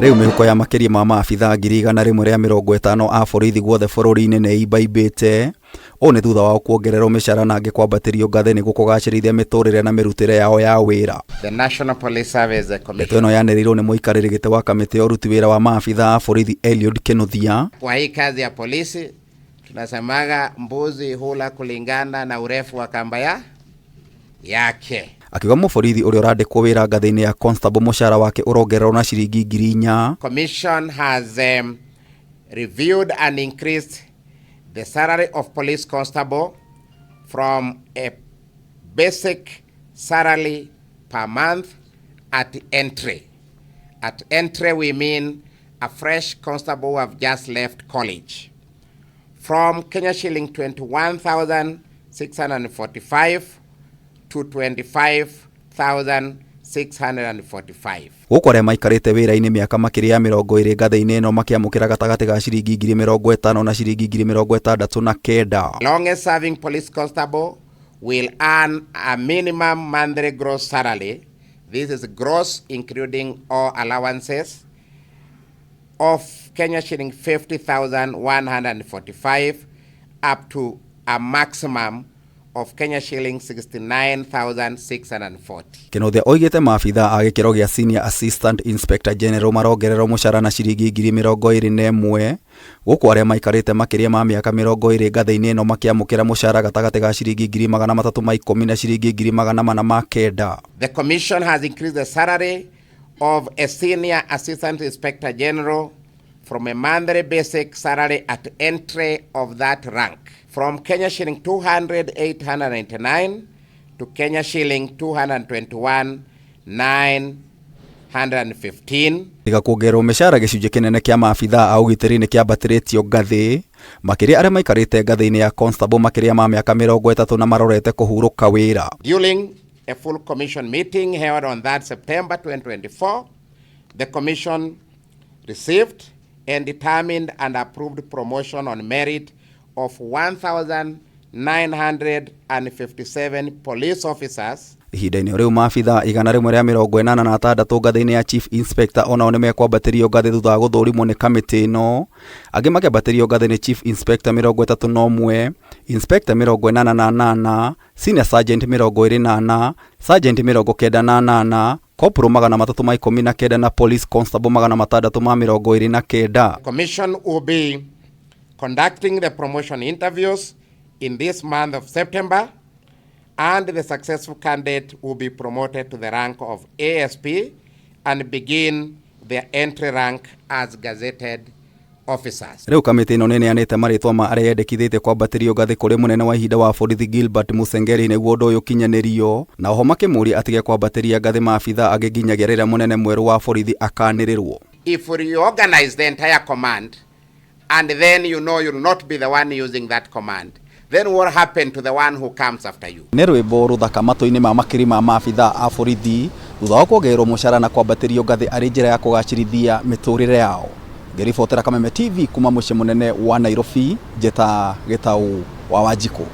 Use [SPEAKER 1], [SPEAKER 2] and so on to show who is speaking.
[SPEAKER 1] Riu mihuko ya makiria ma maabitha 150 a borithi guothe bururi-ini ni ibaibite. O ni thutha wa kuongererwo micara na angi kwambatirio ngathi niguo kugacirithia miturire na mirutire yao ya wira.
[SPEAKER 2] The National Police Service Commission.
[SPEAKER 1] Ino yanerirwo ni muikariri giti wa kamiti ya uruti wira wa maabitha a borithi ELID KINUTHIA.
[SPEAKER 2] Kwa hii kazi ya polisi tunasemaga mbuzi hula kulingana na urefu wa kamba yake.
[SPEAKER 1] Akiuga muborithi uria urandikwo wira ngathi-ini ya constable mushara wake urongererwo na ciringi 4,000.
[SPEAKER 2] Commission has reviewed and increased the salary of police constable from a basic salary per month at entry. At entry we mean a fresh constable who have just left college. From Kenya shilling 21,645 to 25,645.
[SPEAKER 1] Guko aria maikarite wira-ini miaka makiria 20 ngathi-ini ino makiamukira gatagati ga ciringi 50,000 na ciringi 69,000.
[SPEAKER 2] Longest serving police constable will earn a minimum monthly gross salary. This is gross including all allowances of Kenya shilling 50,145 up to a maximum of Kenya shilling 69,640.
[SPEAKER 1] Kinuthia oigite maabitha a gikiro gia senior assistant inspector general marongererwo mushara na ciringi 21,000 guku aria maikarite makiria ma miaka 20 ngathi-ini ino makiamukira mushara gatagati ga ciringi 310 na ciringi 409.
[SPEAKER 2] The commission has increased the salary of a senior assistant inspector general from a monthly basic salary at entry of that rank from Kenya shilling 200,899 to Kenya shilling 221,915.
[SPEAKER 1] Tiga kuongererwo mishara gicunji kinene kia maabitha a ugitiri ni kiambatiritio ngathi makiria aria maikarite ngathi-ini ya constable makiria ma miaka 30 na marorete kuhuruka wira.
[SPEAKER 2] During a full commission meeting held on that September 2024, the commission received and determined and approved promotion on merit of 1,957 police officers.
[SPEAKER 1] Ihinda-ini riu maabitha 186 ngathi-ini ya chief inspector onao ni mekwambatirio ngathi thutha wa guthurimwo ni kamiti ino. Angi makiambatirio ngathi ni chief inspector 31, inspector 88, senior sergeant 28, sergeant 98, corporal 319 na police constable 629.
[SPEAKER 2] Commission will be conducting the promotion interviews in this month of September, and the successful candidate will be promoted to the rank of ASP and begin their entry rank as gazetted officers.
[SPEAKER 1] Riu kamiti ino neneanite maritwa ma aria yendekithite kwambatirio ngathi kuri munene wa ihinda wa borithi Gilbert Musengeri niguo undu uyu kinyanirio, na oho makimuria atige kwambatiria ngathi maabitha angi nginyagia riria munene mweru wa borithi akanirirwo.
[SPEAKER 2] If we reorganize the entire command and then you know you'll not be the one using that command, then what happened to the one who comes after you?
[SPEAKER 1] Ni rwimbo ruthaka matũ-inĩ ma makiri ma maabitha a borithi thutha wa kuongererwo mucara na kwambatirio ngathi arĩ njĩra ya kũgacĩrithia mĩtũrĩre yao. Ngĩribotera Kameme TV kuma mũciĩ mũnene wa Nairobi, njeta Gĩtaũ wa Wanjikũ.